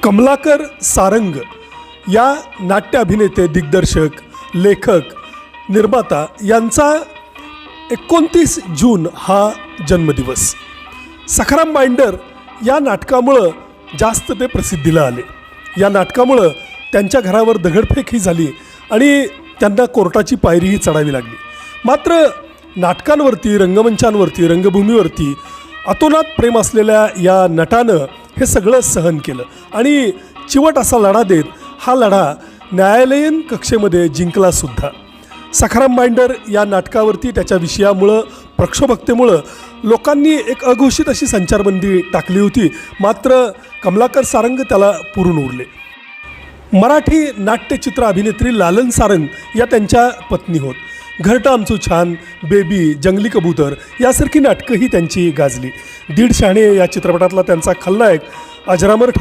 कमलाकर सारंग या नाट्य अभिनेते, दिग्दर्शक, लेखक, निर्माता यांचा 29 जून हा जन्मदिवस. सखाराम बाइंडर या नाटकामुळं जास्त ते प्रसिद्धीला आले. या नाटकामुळं त्यांच्या घरावर दगडफेकही झाली आणि त्यांना कोर्टाची पायरीही चढावी लागली. मात्र नाटकांवरती, रंगमंचांवरती, रंगभूमीवरती अतोनात प्रेम असलेल्या या नटानं हे सगळं सहन केलं आणि चिवट असा लढा देत हा लढा न्यायालयीन कक्षेमध्ये जिंकलासुद्धा. सखाराम बाइंडर या नाटकावरती त्याच्या विषयामुळं, प्रक्षोभकतेमुळं लोकांनी एक अघोषित अशी संचारबंदी टाकली होती. मात्र कमलाकर सारंग त्याला पुरून उरले. मराठी नाट्यचित्र अभिनेत्री लालन सारंग या त्यांच्या पत्नी होत. घरटं आमचं छान, बेबी, जंगली कबूतर यासारखी नाटकंही त्यांची गाजली. दीड शहाणे या चित्रपटातला त्यांचा खलनायक अजरामर